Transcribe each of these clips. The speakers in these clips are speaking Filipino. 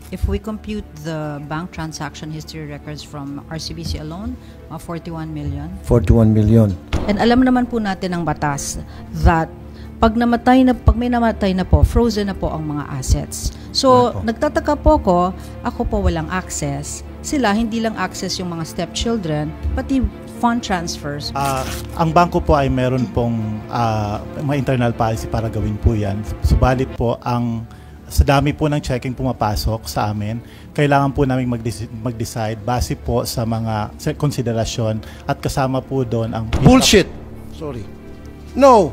If we compute the bank transaction history records from RCBC alone, 41 million. 41 million. And alam naman po natin ng batas that pag may namatay na po, frozen na po ang mga assets. So, nagtataka po ako po walang access. Sila, hindi lang access yung mga stepchildren, pati fund transfers. Ang bangko po ay meron pong mga internal policy para gawin po yan. Subalit po, sa dami po ng checking pumapasok sa amin, kailangan po namin mag-decide base po sa mga konsiderasyon at kasama po doon ang... Bullshit! Sorry. No!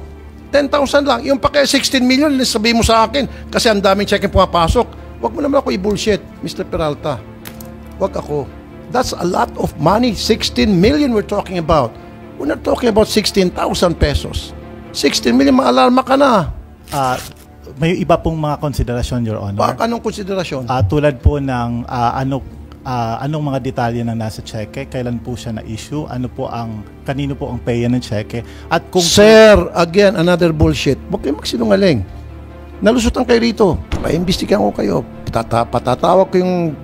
10,000 lang. Yung pa kaya 16 million, sabihin mo sa akin kasi ang daming checking pumapasok. Huwag mo naman ako i-bullshit, Mr. Peralta. Huwag ako. That's a lot of money. 16 million we're talking about. We're not talking about 16,000 pesos. 16 million, maalarma ka na. May iba pong mga konsiderasyon, Your Honor. Anong konsiderasyon? Tulad po ng anong mga detalye ng nasa cheque, kailan po siya na-issue, kanino po ang payer ng cheque, at kung... Sir, again, another bullshit. Huwag kayo magsinungaling. Nalusutan kayo rito. Paimbestigahan ko kayo. Patatawag ko yung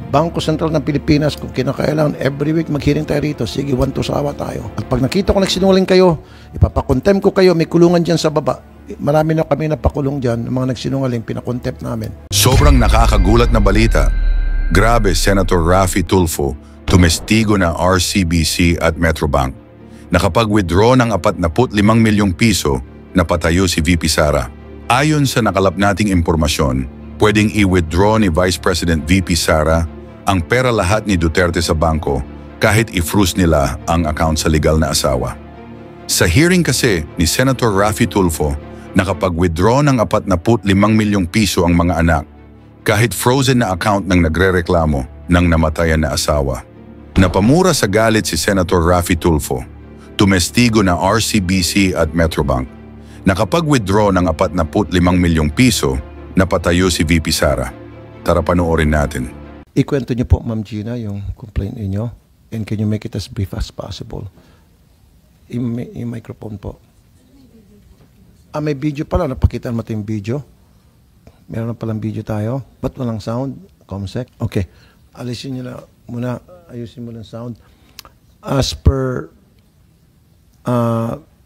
Bangko Sentral ng Pilipinas kung kinakailangan every week maghiring tayo rito. Sige, 1 to sawa tayo. At pag nakita ko nagsinungaling kayo, ipapakontem ko kayo, may kulungan dyan sa baba. Marami na kami napakulong dyan, ng mga nagsinungaling, pinakontempt namin. Sobrang nakakagulat na balita. Grabe, Senator Raffy Tulfo, tumestigo na RCBC at Metrobank. Nakapag-withdraw ng 45 milyong piso na patayo si VP Sara. Ayon sa nakalap nating impormasyon, pwedeng i-withdraw ni Vice President VP Sara ang pera lahat ni Duterte sa bangko kahit i-freeze nila ang account sa legal na asawa. Sa hearing kasi ni Senator Raffy Tulfo, nakapag-withdraw ng 45 milyong piso ang mga anak kahit frozen na account ng nagrereklamo ng namatayan na asawa. Napamura sa galit si Senator Raffy Tulfo, tumestigo na RCBC at Metrobank. Nakapag-withdraw ng 45 milyong piso na patayo si VP Sara. Tara panoorin natin. Ikwento niyo po, Ma'am Gina, yung complaint niyo, and can you make it as brief as possible? Yung microphone po. May video pala. Napakita natin yung video. Meron na palang video tayo. Ba't walang sound? Comsec? Okay. Alisin nyo na muna. Ayusin mo ng sound. As per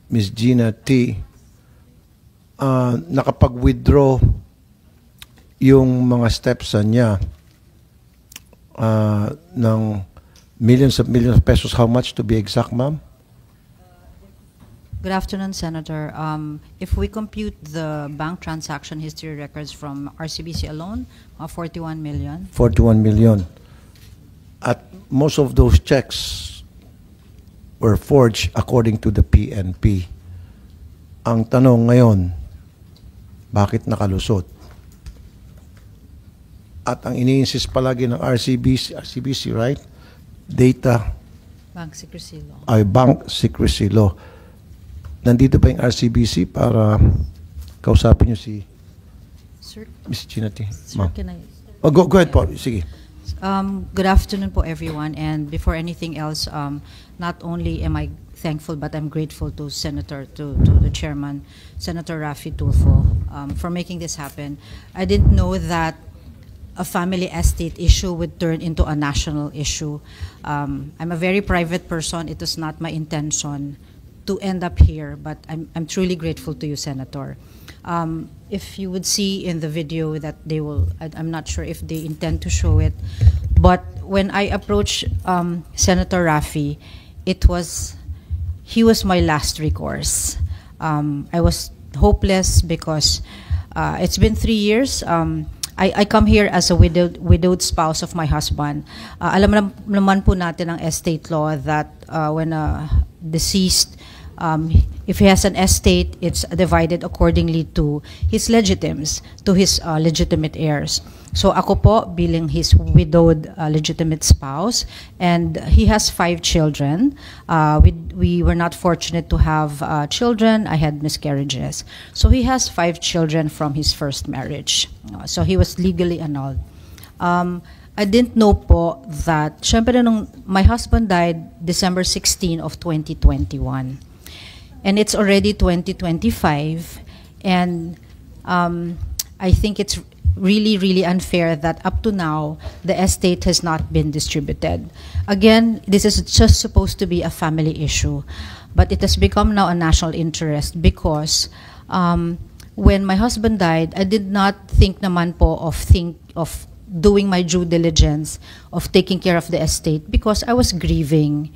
Ms. Gina T, nakapag-withdraw yung mga steps niya ng millions of pesos. How much to be exact, ma'am? Good afternoon, Senator. If we compute the bank transaction history records from RCBC alone, 41 million. 41 million. At most of those checks were forged according to the PNP. Ang tanong ngayon, bakit nakalusot? At ang ini-insist palagi ng RCBC, right? Data. Bank secrecy law. Bank secrecy law. Nandito ba yung RCBC para kausapin niyo si Ms. Gina T? Sir, can I... Go ahead po. Sige. Good afternoon po, everyone. And before anything else, not only am I thankful, but I'm grateful to the chairman, Senator Raffy Tulfo, for making this happen. I didn't know that a family estate issue would turn into a national issue. I'm a very private person. It was not my intention to end up here, but I'm truly grateful to you, Senator. If you would see in the video that they will, I'm not sure if they intend to show it, but when I approached Senator Raffy, he was my last recourse. I was hopeless because it's been 3 years. I come here as a widowed spouse of my husband. Alam naman po natin ang estate law that when a deceased, if he has an estate, it's divided accordingly to his legitimes, to his legitimate heirs. So ako po bilang his widowed legitimate spouse, and he has 5 children. We were not fortunate to have children. I had miscarriages. So he has 5 children from his first marriage. So he was legally annulled. I didn't know po that, syempre nung my husband died December 16 of 2021. And it's already 2025, and I think it's really, really unfair that up to now, the estate has not been distributed. Again, this is just supposed to be a family issue, but it has become now a national interest because when my husband died, I did not think naman po of doing my due diligence of taking care of the estate because I was grieving.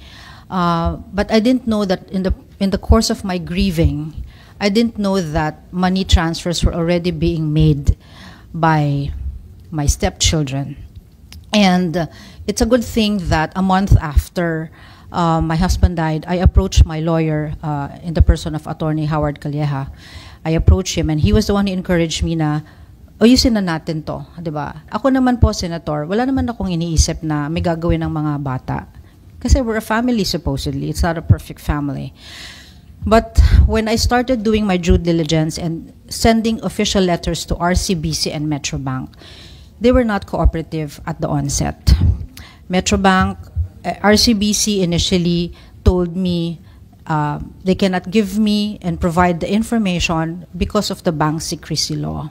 But I didn't know that in the course of my grieving, I didn't know that money transfers were already being made by my stepchildren. And it's a good thing that a month after my husband died, I approached my lawyer in the person of Attorney Howard Calleja. I approached him and he was the one who encouraged me na, ayusin na natin to, di ba? Ako naman po, Senator, wala naman akong iniisip na may gagawin ng mga bata. Kasi we're a family supposedly, it's not a perfect family. But when I started doing my due diligence and sending official letters to RCBC and Metrobank, they were not cooperative at the onset. Metrobank, RCBC initially told me they cannot give me and provide the information because of the bank secrecy law.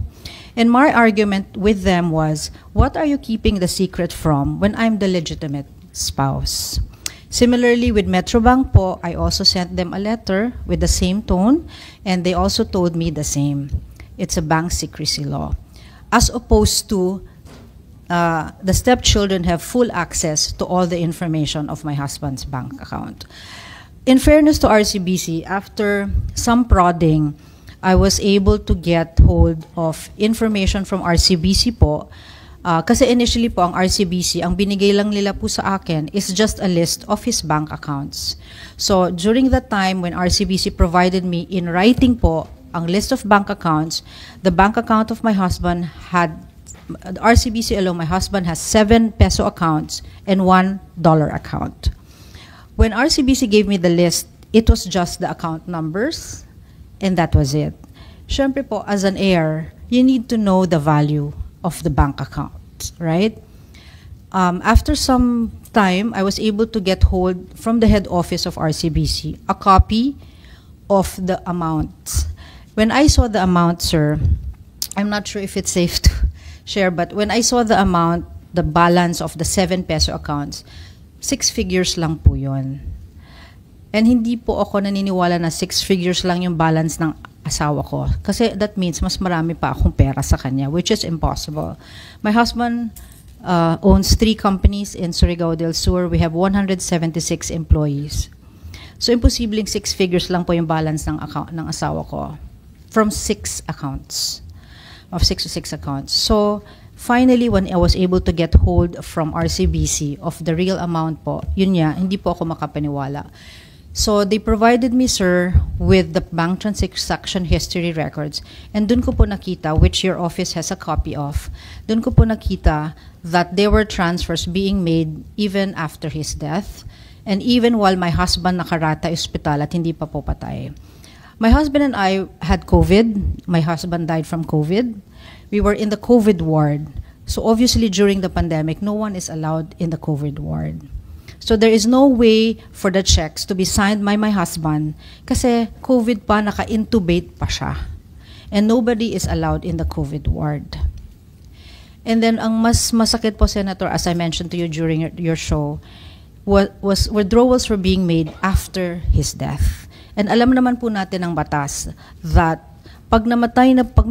And my argument with them was, what are you keeping the secret from when I'm the legitimate spouse? Similarly, with Metrobank po, I also sent them a letter with the same tone, and they also told me the same. It's a bank secrecy law. As opposed to the stepchildren have full access to all the information of my husband's bank account. In fairness to RCBC, after some prodding, I was able to get hold of information from RCBC po. Kasi initially po, ang RCBC, ang binigay lang nila po sa akin is just a list of his bank accounts. So during that time when RCBC provided me in writing po ang list of bank accounts, the bank account of my husband had, the RCBC alone, my husband has 7 peso accounts and $1 account. When RCBC gave me the list, it was just the account numbers, and that was it. Syempre po, as an heir, you need to know the value of the bank account, right? After some time, I was able to get hold from the head office of RCBC a copy of the amounts. When I saw the amount, sir, I'm not sure if it's safe to share, but when I saw the amount, the balance of the 7 peso accounts, 6 figures lang po yun. And hindi po ako naniniwala na 6 figures lang yung balance ng asawa ko. Kasi that means mas marami pa akong pera sa kanya, which is impossible. My husband owns 3 companies in Surigao del Sur. We have 176 employees. So imposibleng 6 figures lang po yung balance ng account ng asawa ko from 6 accounts, of 6 to 6 accounts. So finally, when I was able to get hold from RCBC of the real amount po, yun niya, hindi po ako makapaniwala. So they provided me, sir, with the bank transaction history records. And dun ko po nakita, which your office has a copy of, dun ko po nakita that there were transfers being made even after his death and even while my husband nakarata ospital at hindi pa po patay. My husband and I had COVID. My husband died from COVID. We were in the COVID ward. So obviously during the pandemic, no one is allowed in the COVID ward. So there is no way for the checks to be signed by my husband kasi COVID pa, naka-intubate pa siya. And nobody is allowed in the COVID ward. And then ang mas masakit po, Senator, as I mentioned to you during your show, was withdrawals were being made after his death. And alam naman po natin ang batas that pag may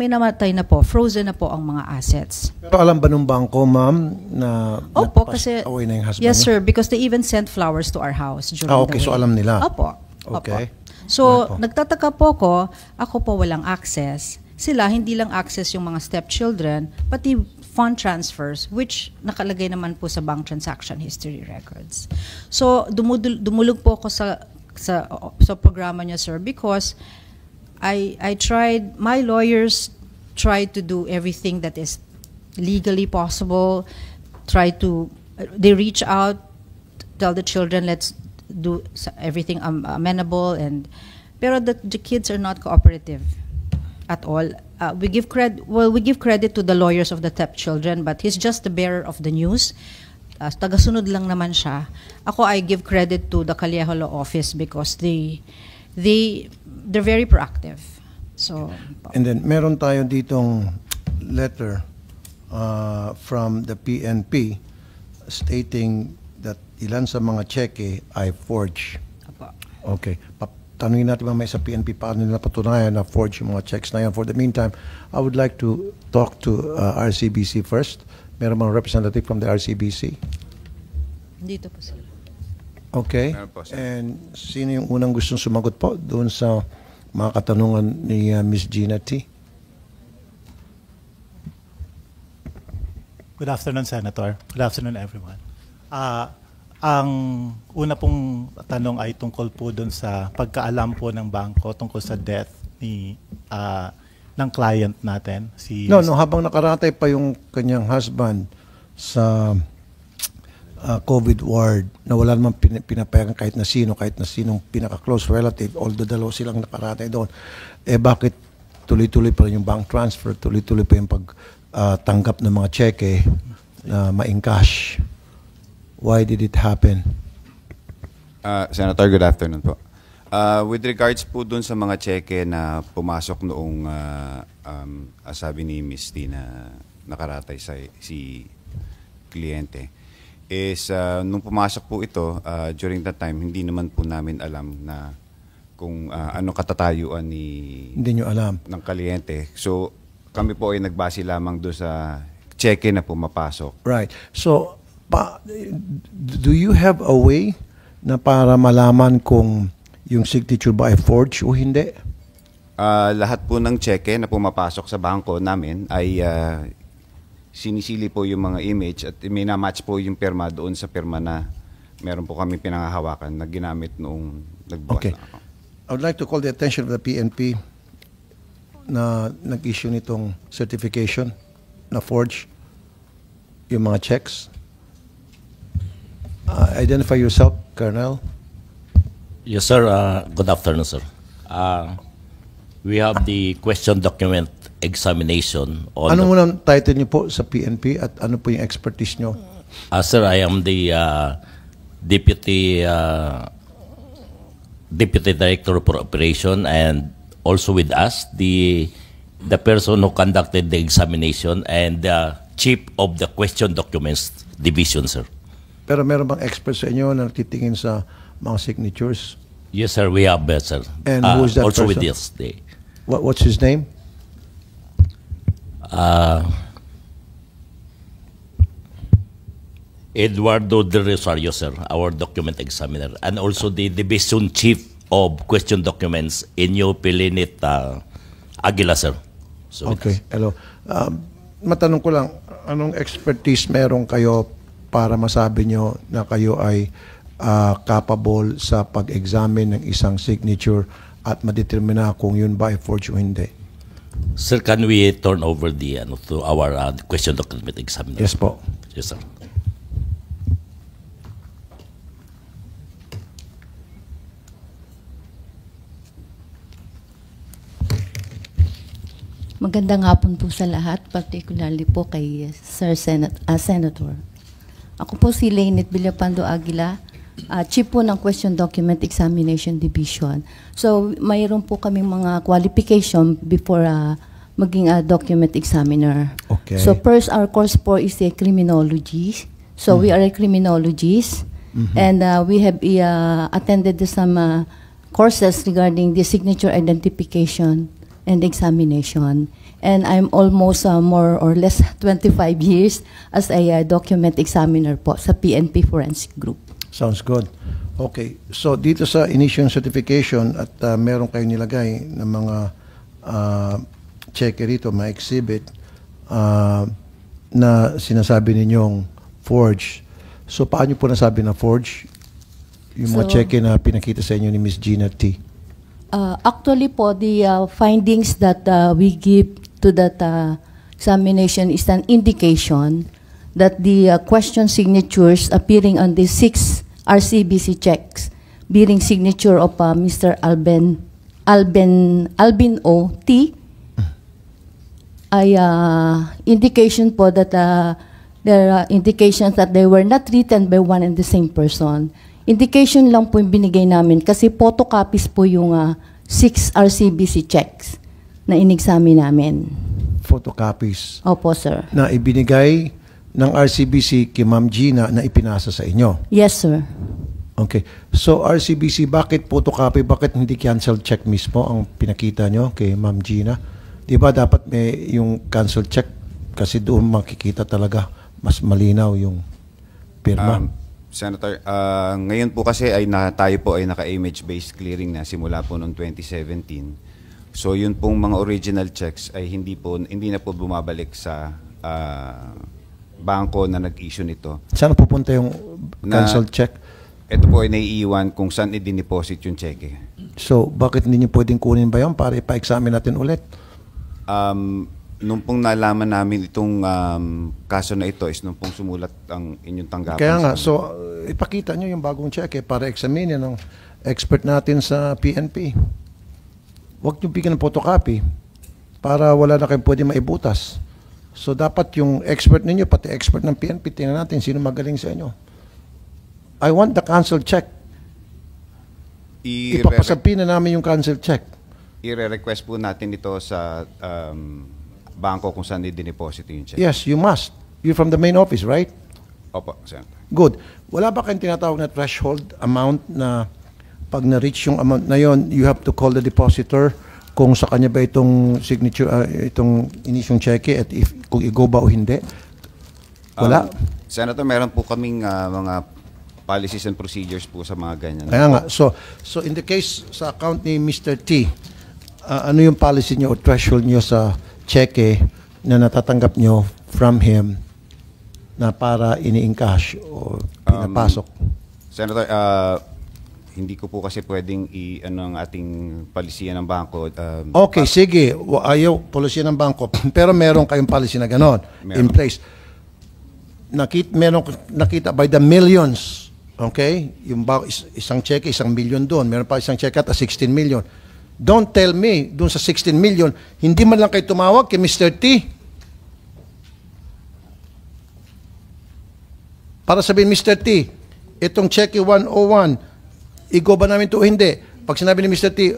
namatay na po, frozen na po ang mga assets. Pero alam ba nung bangko, ma'am, na opo, kasi, away na yung husband yes, niya? sir, because they even sent flowers to our house during the okay, way. so alam nila. Opo. Okay. Opo. So, nagtataka po ako po walang access. Sila, hindi lang access yung mga stepchildren, pati fund transfers, which nakalagay naman po sa bank transaction history records. So, dumulog po ako sa programa niya, sir, because I tried, my lawyers tried to do everything that is legally possible, they reach out, tell the children, let's do everything amenable, pero the kids are not cooperative at all. We give credit to the lawyers of the stepchildren, but he's just the bearer of the news. Tagasunod lang naman siya. Ako, I give credit to the Calleja Law Office because they're very proactive. So, and then meron tayo ditong letter from the PNP stating that ilan sa mga cheque ay forged. Apo. Okay. Tanungin natin mamaya sa PNP paano nila patunayan na forged yung mga checks na yan. For the meantime, I would like to talk to RCBC first. Meron mga representative from the RCBC? Dito po sila. Okay. Meron po, sir. And sino yung unang gustong sumagot po doon sa mga katanungan ni Ms. Gina T? Good afternoon, Senator. Good afternoon, everyone. Ang una pong tanong ay tungkol po doon sa pagkaalam po ng bangko tungkol sa death ng client natin. No, habang nakaratay pa yung kanyang husband sa COVID ward na wala namang pinapayagan kahit na sinong pinaka-close relative, although dalawa silang nakaratay doon, bakit tuloy-tuloy pa rin yung bank transfer, tuloy-tuloy pa yung pagtanggap ng mga cheque na ma-encash? Why did it happen? Senator, good afternoon po. With regards po dun sa mga cheque na pumasok noong sabi ni Ms. T na nakaratay si kliyente, is nung pumasok po ito, during that time, hindi naman po namin alam na kung ano katatayuan Hindi nyo alam. ng kliyente. So, kami po ay nagbase lamang doon sa cheque na pumapasok. Right. So, do you have a way na para malaman kung yung signature ba ay forged o hindi? Lahat po ng cheque na pumapasok sa bangko namin ay sinisili po yung mga image at minamatch po yung pirma doon sa pirma na meron po kami pinangahawakan na ginamit noong nagbukas Okay. na ako. I would like to call the attention of the PNP na nag-issue nitong certification na forged yung mga checks. Identify yourself, Colonel. Yes, sir. Good afternoon, sir. We have the question document examination. Ano muna ang title niyo po sa PNP at ano po yung expertise niyo? Sir, I am the Deputy Director for Operation, and also with us, the person who conducted the examination and the Chief of the Question Documents Division, sir. Pero meron bang expert sa inyo na nagtitingin sa mga signatures? Yes, sir. We have, sir. And who is that also person? with us. What's his name? Eduardo Del Rosario, sir, our document examiner, and also the Division Chief of Question Documents, Inyo Pilinit Aguila, sir. So Okay, hello. Matanong ko lang, anong expertise meron kayo para masabi nyo na kayo ay capable sa pag-examine ng isang signature at madetermina kung yun ba ay forged o hindi? Sir, can we turn over to our question document examiner? Yes po. Yes, sir. Magandang hapon po sa lahat, particularly po kay Senator. Ako po si Lainit Villapando Aguila, Chief po ng Question Document Examination Division. So, mayroon po kaming mga qualification before maging a document examiner. Okay. So, first, our course po is a criminology. So, we are a criminologist. And we have attended some courses regarding the signature identification and examination. And I'm almost more or less 25 years as a document examiner po sa PNP Forensic Group. Sounds good. Okay. So, dito sa initial certification at meron kayo nilagay ng mga cheque rito, mga exhibit na sinasabi ninyong forged. So, paano po nasabi na forged? Yung mga cheque na pinakita sa inyo ni Ms. Gina T. Actually po, the findings that we give to that examination is an indication that the question signatures appearing on the 6 RCBC checks bearing signature of Mr. Albin O. T. ay indication po that there are indications that they were not written by one and the same person. Indication lang po yung binigay namin kasi photocopies po yung 6 RCBC checks na in-examine namin. photocopies Opo, sir. na ibinigay ng RCBC kay Ma'am Gina na ipinasa sa inyo. Yes, sir. Okay. So, RCBC, bakit photocopy? Bakit hindi cancel check mismo ang pinakita nyo kay Ma'am Gina? Di ba dapat may yung cancel check kasi doon makikita talaga mas malinaw yung pirma? Senator, ngayon po kasi tayo po ay naka-image-based clearing na simula po noong 2017. So yun pong mga original checks ay hindi na po bumabalik sa bangko na nag-issue nito. Saan pupunta yung cancel check? Ito po ay naiiwan kung saan i-deposit yung cheque. So, bakit hindi nyo pwedeng kunin ba yun para ipa-examine natin ulit? Nung pong nalaman namin itong kaso na ito is nung pong sumulat ang inyong tanggapan. Kaya nga, so ipakita nyo yung bagong cheque para examine ng expert natin sa PNP. Huwag nyo bigyan ng photocopy para wala na kayong pwede maibutas. So dapat yung expert ninyo, pati expert ng PNP, tingnan natin sino magaling sa inyo. I want the cancel check. Ipapasabi na namin yung cancel check. I-request po natin ito sa bangko kung saan i-deposit yung check. Yes, you must. You're from the main office, right? Opo, Senator. Good. Wala ba kayong tinatawag na threshold amount na pag na-reach yung amount na yon, you have to call the depositor kung sa kanya ba itong signature, itong inisyong cheque at kung i-go ba o hindi? Wala? Senator, meron po kaming mga policies and procedures po sa mga ganyan. Kaya nga. So in the case sa account ni Mr. T, ano yung policy niyo o threshold niyo sa cheque na natatanggap niyo from him na para ini-encash o pinapasok? Senator, hindi ko po kasi pwedeng ano ang ating palisiya ng bangko. Okay, sige. Ayaw polisiya ng bangko. Pero meron kayong policy na ganon in place. Nakita by the millions. Okay? Yung isang cheque, 1 million doon. Meron pa isang cheque at 16 million. Don't tell me, doon sa 16 million, hindi man lang kayo tumawag kay Mr. T. Para sabihin, Mr. T, itong cheque 101, i-go ba namin ito o hindi? Pag sinabi ni Mr. T,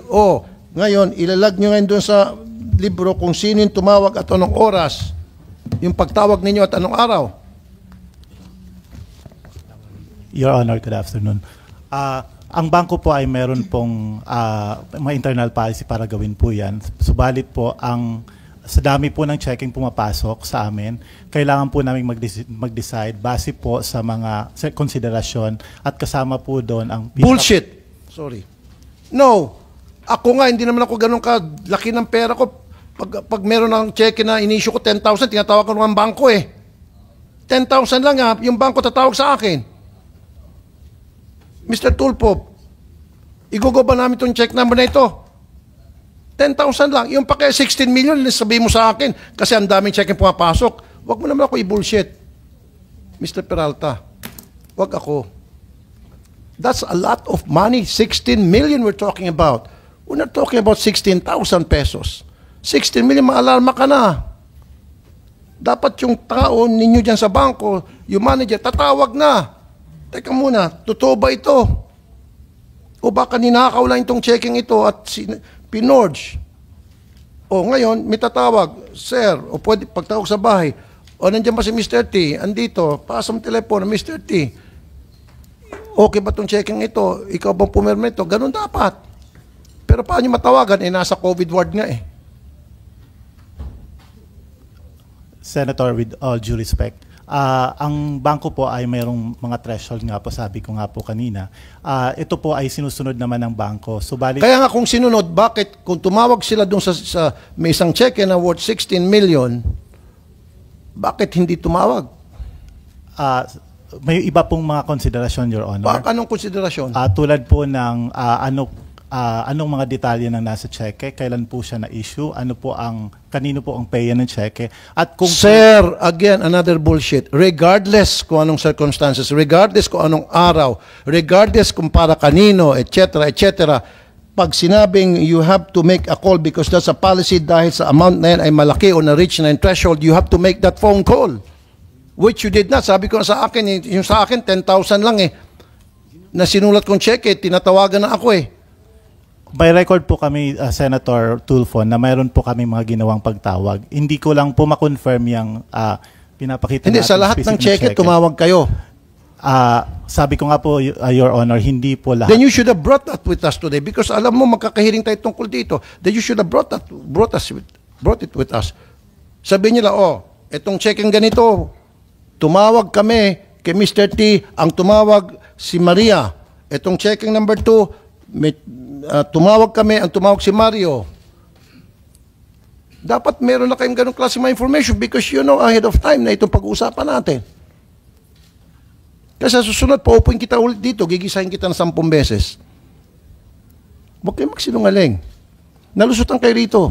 ngayon, ilalag nyo ngayon doon sa libro kung sino yung tumawag at anong oras, yung pagtawag ninyo at anong araw. Your Honor, good afternoon. Ang bangko po ay meron pong mga internal policy para gawin po yan. Subalit po, sa dami po ng checking pumapasok sa amin, kailangan po namin mag-decide base po sa mga konsiderasyon at kasama po doon ang... Bullshit! Sorry. No! Ako nga, hindi naman ako ganun kalaki ng pera ko. Pag meron ng check na in-issue ko 10,000, tinatawag ko ng bangko eh. 10,000 lang yung bangko tatawag sa akin. Mr. Tulpo, igugo ba namin itong check number na ito? 10,000 lang. Yung pa kaya 16 million, sabihin mo sa akin kasi ang daming check yung pumapasok. Huwag mo naman ako i-bullshit. Mr. Peralta, huwag ako. That's a lot of money. 16 million we're talking about. We're not talking about 16,000 pesos. 16 million, maalarma ka na. Dapat yung tao ninyo dyan sa bangko, yung manager, tatawag na. Teka muna, totoo ba ito? O baka ninakaw lang itong checking ito at pinorge. O ngayon, may tatawag, sir, o pwede pagtawag sa bahay, o nandiyan ba si Mr. T? Andito, paasa mo telepono, Mr. T. Okay ba itong checking ito? Ikaw bang pumirma ito? Ganun dapat. Pero paano matawagan? Nasa COVID ward nga eh. Senator, with all due respect, ang bangko po ay mayroong mga threshold nga po, sabi ko nga po kanina. Ito po ay sinusunod naman ng bangko. Subalit, kaya nga kung sinunod, bakit kung tumawag sila dun sa may isang cheque na worth 16 million, bakit hindi tumawag? may iba pong mga konsiderasyon, Your Honor. Baka anong konsiderasyon? Tulad po ng anong mga detalye ng nasa cheque, kailan po siya na-issue, kanino po ang payan ng cheque, at kung... Sir, again, another bullshit. Regardless kung anong circumstances, regardless kung anong araw, regardless kung para kanino, etc., etc., pag sinabing you have to make a call because that's a policy dahil sa amount na yan ay malaki o na-reach na yung threshold, you have to make that phone call. Which you did not. Sabi ko sa akin, yung sa akin, 10,000 lang eh. Na sinulat kong cheque, tinatawagan na ako eh. May record po kami, Senator Tulfo, na mayroon po kami mga ginawang pagtawag. Hindi ko lang po ma-confirm yung pinapakita Hindi, natin. sa lahat ng specific na cheque, tumawag kayo. Sabi ko nga po, Your Honor, hindi po lahat. Then you should have brought that with us today because alam mo magkakahiring tayo tungkol dito. Then you should have brought it with us. Sabihin nila, itong cheque ganito, tumawag kami kay Mr. T, ang tumawag si Maria. Itong cheque number 2, tumawag kami, ang tumawag si Mario. Dapat meron na kayong ganong klase mga information because you know ahead of time na itong pag-uusapan natin. Kasi sa susunod, paupuin kita ulit dito, gigisahin kita ng 10 beses. Huwag kayo magsinungaling. Nalusutan kayo rito.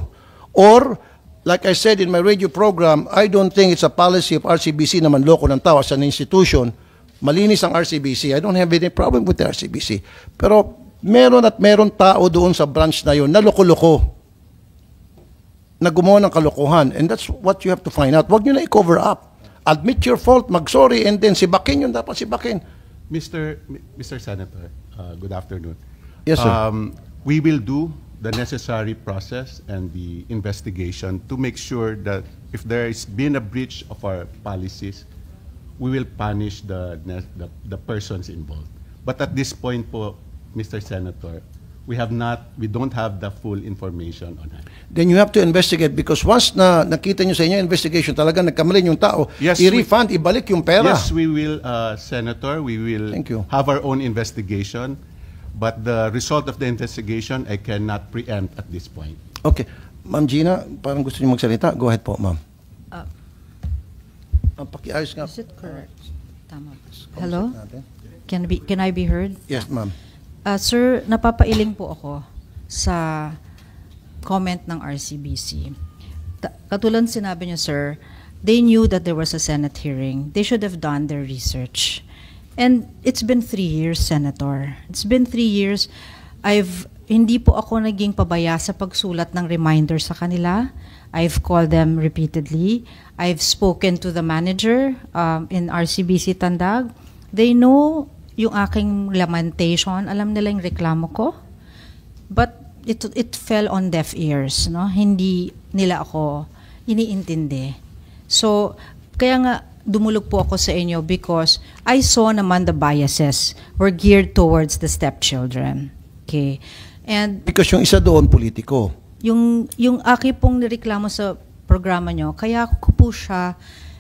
Or, like I said in my radio program, I don't think it's a policy of RCBC na manloko ng tao as an institution. Malinis ang RCBC. I don't have any problem with the RCBC. Pero, meron tao doon sa branch na yun na loko-loko, na gumawa ng kalokohan. And that's what you have to find out. Huwag nyo na i-cover up. Admit your fault, mag-sorry, and then sibakin yun. Dapat sibakin. Mr. Senator, good afternoon. Yes, sir. We will do the necessary process and the investigation to make sure that if there has been a breach of our policies, we will punish the persons involved. But at this point po, Mr. Senator, we don't have the full information on that. Then you have to investigate because once na nakita nyo sa inyo investigation, talaga nagkamali yung tao, Yes, i-refund, ibalik yung pera. Yes, we will, Senator. We will Thank you. have our own investigation. But the result of the investigation, I cannot preempt at this point. Okay. Ma'am Gina, parang gusto niyo magsalita. Go ahead po, ma'am. Pakiayos nga. Is it correct? Tama ba? Hello? Natin. Can I be heard? Yes, ma'am. Sir, napapailing po ako sa comment ng RCBC. Katulad sinabi niyo, sir, they knew that there was a Senate hearing. They should have done their research. And it's been 3 years, Senator. It's been 3 years. Hindi po ako naging pabaya sa pagsulat ng reminder sa kanila. I've called them repeatedly. I've spoken to the manager in RCBC Tandag. They know yung aking lamentation. Alam nila yung reklamo ko. But it fell on deaf ears. No? Hindi nila ako iniintindi. So, kaya nga, dumulog po ako sa inyo because I saw naman the biases were geared towards the stepchildren. Okay. And Because yung isa doon, politiko. yung aki pong nireklamo sa programa nyo, kaya ko po siya,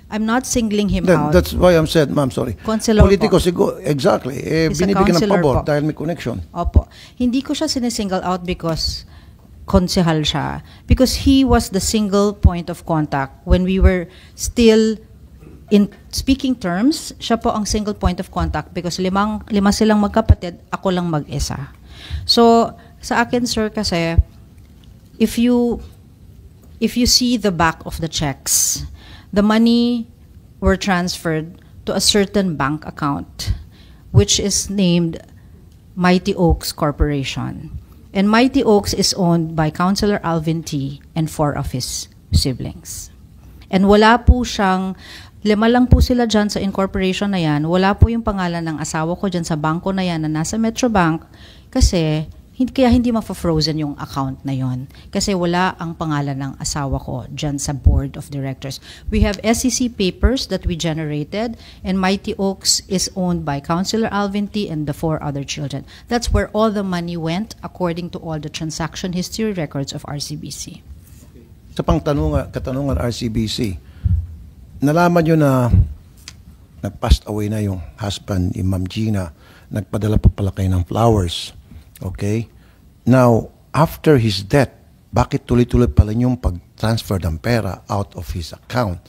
I'm not singling him out. That's why I'm said, ma'am, sorry. Consular Politiko, po. siguro, exactly. He's a Binibigyan ng counselor pabor po. dahil may connection. Opo. Hindi ko siya sinisingle out because konsehal siya. Because he was the single point of contact when we were still in speaking terms, siya po ang single point of contact because lima silang magkapatid, ako lang mag-isa. So, sa akin, sir, kasi, if you see the back of the checks, the money were transferred to a certain bank account, which is named Mighty Oaks Corporation. And Mighty Oaks is owned by Councilor Alvin T. and 4 of his siblings. And wala po siyang 5 lang po sila dyan sa incorporation na yan. Wala po yung pangalan ng asawa ko dyan sa bangko na yan na nasa Metrobank kasi kaya hindi ma-frozen yung account na yon. Kasi wala ang pangalan ng asawa ko dyan sa board of directors. We have SEC papers that we generated and Mighty Oaks is owned by Councilor Alvin T. and the 4 other children. That's where all the money went according to all the transaction history records of RCBC. Sa katanungan RCBC, nalaman nyo na nag-passed away na yung husband ni Ma'am Gina, nagpadala pa pala kayo ng flowers. Okay? Now, after his death, bakit tuloy-tuloy pala yung pag-transfer ng pera out of his account?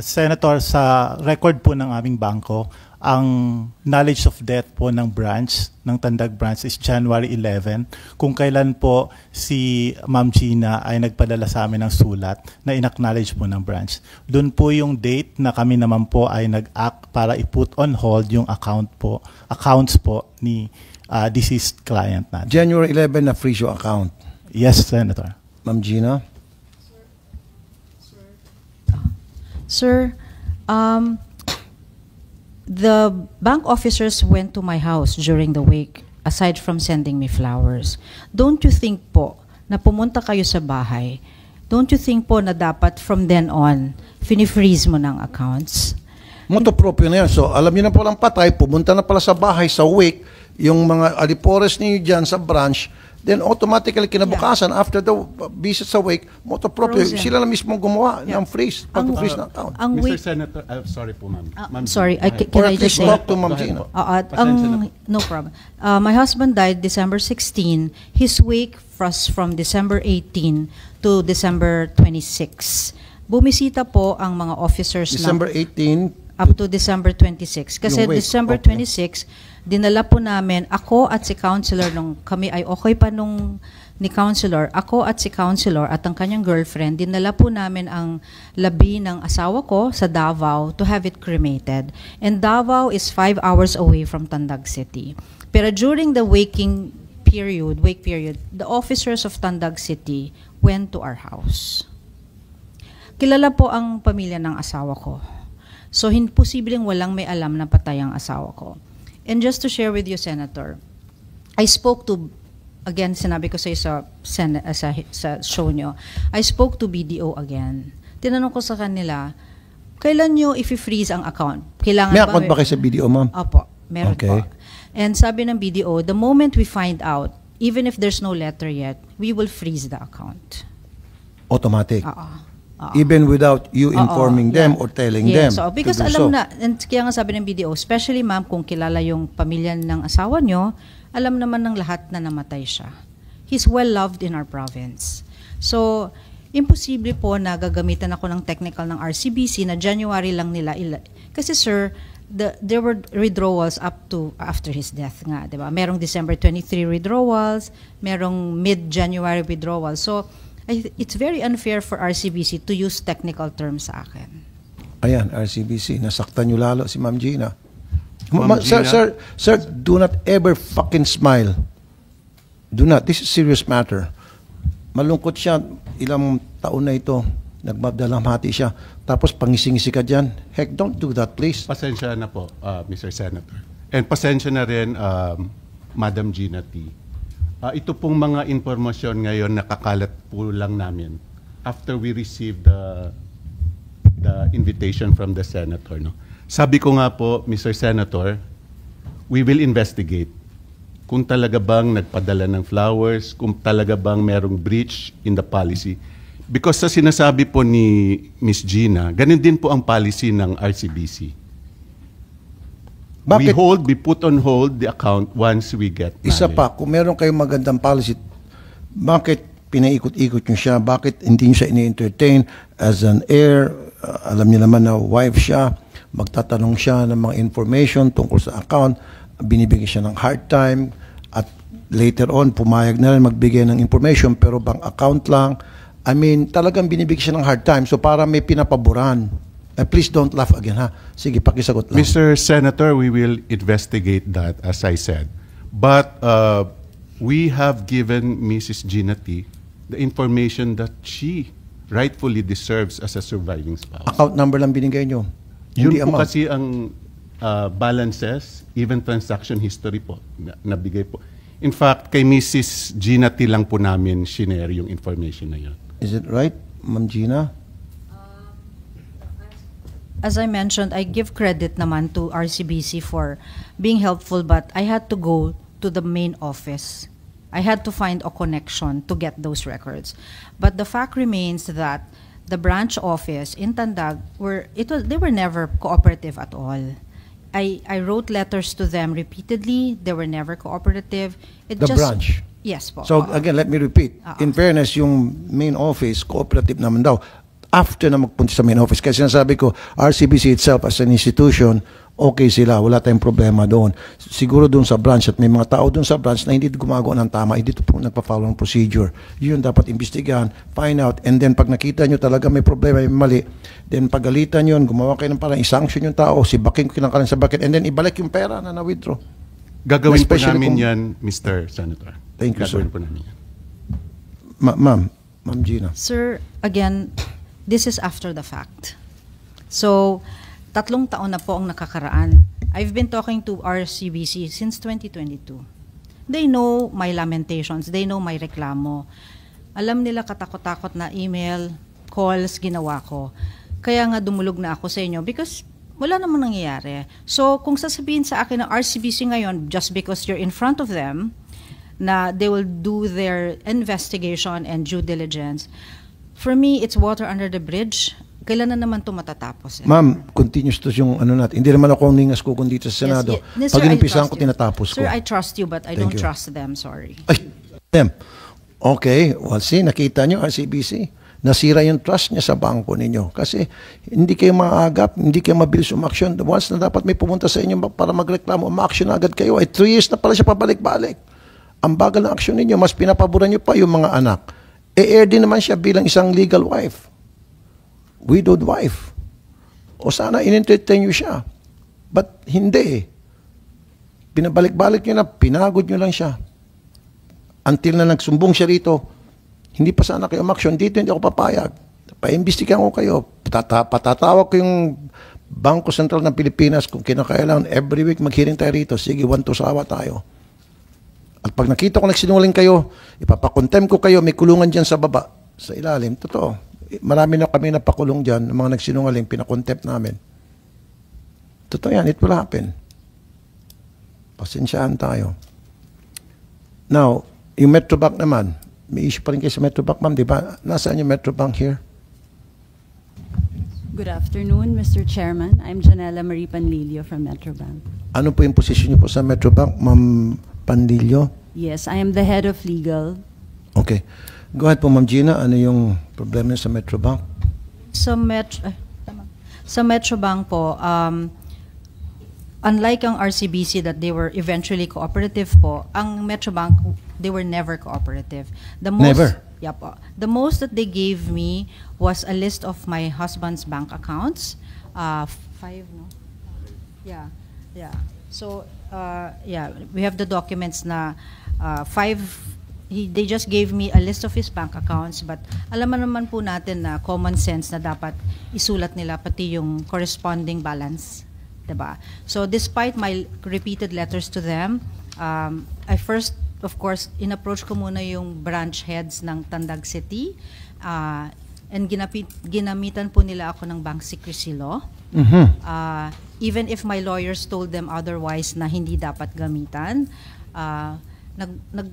Senator, sa record po ng aming bangko, ang knowledge of death po ng branch, ng Tandag branch is January 11, kung kailan po si Ma'am Gina ay nagpadala sa amin ng sulat na in-acknowledge po ng branch. Doon po yung date na kami naman po ay nag-act para i-put on hold yung accounts po ni deceased client natin. January 11 na freeze yung account. Yes, Senator. Ma'am Gina? Sir, the bank officers went to my house during the wake aside from sending me flowers. Don't you think po na pumunta kayo sa bahay, don't you think po na dapat from then on, fini-freeze mo ng accounts? Moto proprio na yan. So, alam niyo na po lang patay, pumunta na pala sa bahay, sa wake, yung mga alipores niyo dyan sa branch, then automatically kinabukasan, after the visit sa wake, moto proprio, Frozen. sila na mismo gumawa ng freeze, pag-freeze ng account. Ang Mr. wake, Senator, sorry po, ma'am. Ma'am sorry, Gina, can Or I at just least say? talk to Ma'am Go ahead Gina. po. Ang, no problem. My husband died December 16. His wake was from December 18 to December 26. Bumisita po ang mga officers December 18, up to December 26. Kasi Yung wake, December okay. 26, dinala po namin, ako at si Counselor, nung kami ay okay pa nung ni Counselor, ako at si Counselor at ang kanyang girlfriend, dinala po namin ang labi ng asawa ko sa Davao to have it cremated. And Davao is 5 hours away from Tandag City. Pero during the wake period, the officers of Tandag City went to our house. Kilala po ang pamilya ng asawa ko. So, posibleng walang may alam na patay ang asawa ko. And just to share with you, Senator, I spoke to, again, sinabi ko sa show nyo, I spoke to BDO again. Tinanong ko sa kanila, kailan nyo i-freeze ang account? Kailangan may account ba kayo sa BDO, ma'am? Opo, meron Okay. po. And sabi ng BDO, the moment we find out, even if there's no letter yet, we will freeze the account. Automatic. Oo. Even without you informing them or telling them So, because to do alam so. na, and kaya nga sabi ng BDO, especially ma'am, kung kilala yung pamilya ng asawa nyo, alam naman ng lahat na namatay siya. He's well loved in our province. So, imposible po na gagamitan ako ng technical ng RCBC na January lang nila. Kasi sir, there were withdrawals up to after his death nga, di ba? Merong December 23 withdrawals, merong mid-January withdrawals. So, it's very unfair for RCBC to use technical terms sa akin. Ayan, RCBC, nasaktan nyo lalo si Ma'am Gina. Ma'am Gina. Sir, do not ever fucking smile. Do not. This is serious matter. Malungkot siya, ilang taon na ito, nagmadalamhati siya, tapos pangising-isi ka dyan. Heck, don't do that, please. Pasensya na po, Mr. Senator. And pasensya na rin, Madam Gina T. Ito pong mga informasyon ngayon nakakalat po lang namin after we received the invitation from the Senator. No? Sabi ko nga po, Mr. Senator, we will investigate kung talaga bang nagpadala ng flowers, kung talaga bang merong breach in the policy. Because sa sinasabi po ni Ms. Gina, ganun din po ang policy ng RCBC. Bakit? We put on hold the account once we get Isa knowledge. pa, kung meron kayong magandang policy, bakit pinaikot-ikot nyo siya? Bakit hindi nyo siya ini-entertain as an heir? Alam niyo naman na wife siya, magtatanong siya ng mga information tungkol sa account, binibigyan siya ng hard time, at later on, pumayag na rin magbigay ng information, pero bang account lang. I mean, talagang binibigyan siya ng hard time. So para may pinapaboran. Please don't laugh again, ha? Sige, pakisagot lang. Mr. Senator, we will investigate that, as I said. But we have given Mrs. Gina T. the information that she rightfully deserves as a surviving spouse. Account number lang binigay nyo. Yun Hindi po amount. kasi ang balances, even transaction history po, nabigay po. In fact, kay Mrs. Gina T. lang po namin shinare yung information na yun. Is it right, Ma'am Gina? As I mentioned, I give credit naman to RCBC for being helpful, but I had to go to the main office. I had to find a connection to get those records. But the fact remains that the branch office in Tandag they were never cooperative at all. I wrote letters to them repeatedly. They were never cooperative. The branch? Yes po. So again, let me repeat. In fairness, yung main office, cooperative naman daw. After na magpunta sa main office, kasi sinasabi ko, RCBC itself as an institution, okay sila, wala tayong problema doon. Siguro doon sa branch, at may mga tao doon sa branch na hindi gumagawa ng tama, hindi po nagpa-follow ng procedure. Yun dapat imbestigahan, find out, and then pag nakita nyo talaga may problema, may mali, then pagalitan yun, gumawa kayo ng parang isanction yung tao, sibakin ko kinakalan sa bucket, and then ibalik yung pera na na-withdraw. Gagawin po Especially namin kung- yan, Mr. Senator. Thank you, sir. Gagawin po namin yan. Ma'am Gina. Sir, again, this is after the fact. So, 3 taon na po ang nakakaraan. I've been talking to RCBC since 2022. they know my lamentations, they know my reklamo. Alam nila katakot-takot na email, calls, ginawa ko. Kaya nga dumulog na ako sa inyo because wala namang nangyayari. So kung sasabihin sa akin ng RCBC ngayon, just because you're in front of them, na they will do their investigation and due diligence, for me, it's water under the bridge. Kailan na naman ito matatapos? Ma'am, continuous to yung ano natin. Hindi naman ako ningas ko kundi dito sa Senado. Yes, Pag sir, inimpisahan I ko, trust you. tinatapos ko. Sir, I trust you, but I Thank don't you. trust them, sorry. Ay, them. Okay, well see, nakita nyo RCBC. Nasira yung trust niya sa bangko ninyo. Kasi hindi kayo maagap, hindi kayo mabilis umaksyon. Once na dapat may pumunta sa inyo para magreklamo, ma-action agad kayo. Ay 3 years na pala siya pabalik-balik. Ang bagal ng aksyon ninyo, mas pinapaboran nyo pa yung mga anak. E-air din naman siya bilang isang legal wife. Widowed wife. O sana in-entertain nyo siya. But hindi. Pinabalik-balik nyo na, pinagod nyo lang siya. Until na nagsumbong siya rito, hindi pa sana kayo umaksyon. Dito hindi ako papayag. Paimbestigahan ko kayo. Patatawag ko yung Bangko Sentral ng Pilipinas kung kinakailangan every week mag-hearing tayo rito. Sige, 1 to sawa tayo. At pag nakita ko nagsinungaling kayo, ipapakontem ko kayo, may kulungan dyan sa baba, sa ilalim. Totoo. Marami na kami napakulong dyan, ng mga nagsinungaling, pinakontempt namin. Totoo yan, it will happen. Pasensyahan tayo. Now, yung Metrobank naman, may issue pa rin kayo sa Metrobank, ma'am, di ba? Nasaan yung Metrobank here? Good afternoon, Mr. Chairman. I'm Janela Marie Panlilio from Metrobank. Ano po yung posisyon niyo po sa Metrobank, ma'am Panlilio? Yes, I am the head of legal. Okay. Go ahead po, ma'am Gina. Ano yung problema niyo sa Metrobank? Sa Metrobank po, unlike ang RCBC that they were eventually cooperative po, ang Metrobank, they were never cooperative. Never? Yeah po. The most that they gave me was a list of my husband's bank accounts. 5, no? Yeah. So, we have the documents na 5. They just gave me a list of his bank accounts, but alam naman po natin na common sense na dapat isulat nila pati yung corresponding balance, diba? So despite my repeated letters to them, I first, of course, in-approach ko muna yung branch heads ng Tandag City, and ginamitan po nila ako ng bank secrecy law. Even if my lawyers told them otherwise na hindi dapat gamitan,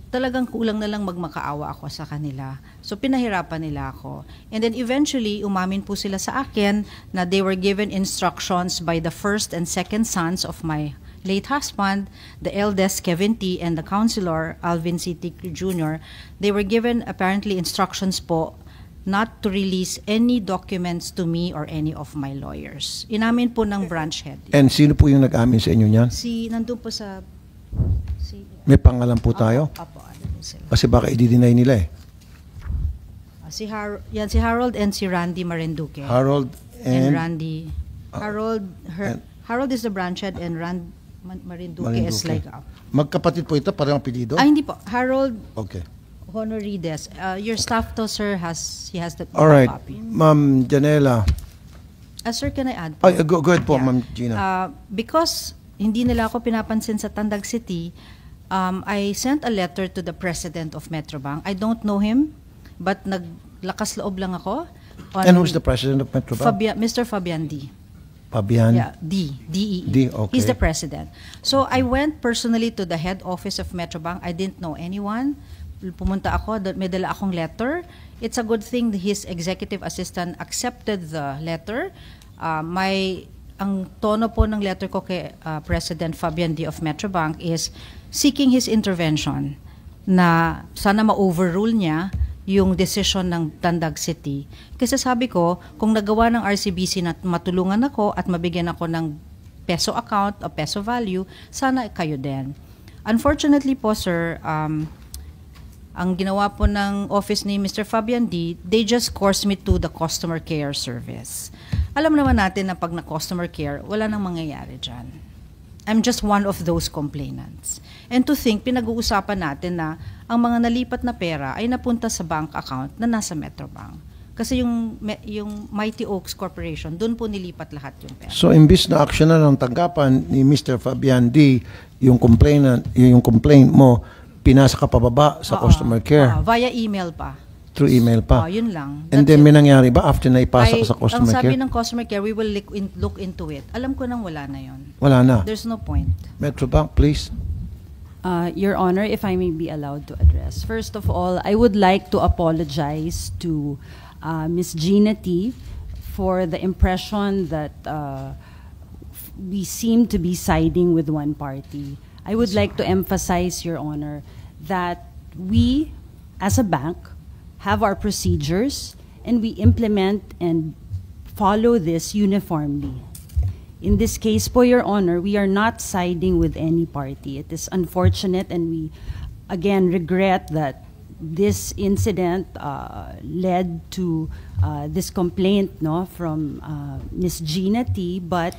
talagang kulang na lang magmakaawa ako sa kanila. So pinahirapan nila ako. And then eventually, umamin po sila sa akin na they were given instructions by the first and second sons of my late husband, the eldest Kevin T. and the counselor Alvin C. T. Jr. They were given apparently instructions po not to release any documents to me or any of my lawyers. Inamin po ng branch head. And sino po yung nag-amin sa inyo niyan? Nandun po sa... May pangalan po tayo? Apo, ano po sila. Kasi baka i-deny nila eh. Si Harold and si Randy Marinduque. Harold and and Randy. Harold is the branch head and Marinduque is like... Magkapatid po ito, parang apelido? Hindi po. Harold Okay. Honorides. Your staff to, sir, has the All right. copy. Ma'am Janela. Sir, can I add po? Go ahead po, Yeah. Ma'am Gina. Because hindi nila ako pinapansin sa Tandag City, I sent a letter to the president of Metrobank. I don't know him, but naglakas loob lang ako. And who's the president of Metrobank? Mr. Fabian D. Fabian? Yeah, D-E-E. D, okay. He's the president. So I went personally to the head office of Metrobank. I didn't know anyone. Pumunta ako, may dala akong letter. It's a good thing his executive assistant accepted the letter. Ang tono po ng letter ko kay President Fabian D. of Metrobank is seeking his intervention na sana ma-overrule niya yung decision ng Tandag City. Kasi sabi ko, kung nagawa ng RCBC na matulungan ako at mabigyan ako ng peso account o peso value, sana kayo din. Unfortunately po, sir, ang ginawa po ng office ni Mr. Fabian D., they just course me to the customer care service. Alam naman natin na pag na-customer care, wala nang mangyayari dyan. I'm just one of those complainants. And to think, pinag-uusapan natin na ang mga nalipat na pera ay napunta sa bank account na nasa Metrobank. Kasi yung Mighty Oaks Corporation, doon po nilipat lahat yung pera. So, imbis na aksyonan ng tanggapan ni Mr. Fabian D., yung complaint mo, pinasa ka pababa sa customer care. Via email pa. Through email pa. Yun lang. And then may nangyari ba after na ipasa ka sa customer Ang sabi care? ng customer care, we will look into it. Alam ko nang wala na yun. Wala na. There's no point. Metrobank, please. Your Honor, if I may be allowed to address. First of all, I would like to apologize to Ms. Gina T. for the impression that we seem to be siding with one party. I would like to emphasize, Your Honor, that we, as a bank, have our procedures and we implement and follow this uniformly. In this case, po, Your Honor, we are not siding with any party. It is unfortunate and we, again, regret that this incident led to this complaint from Ms. Gina T. But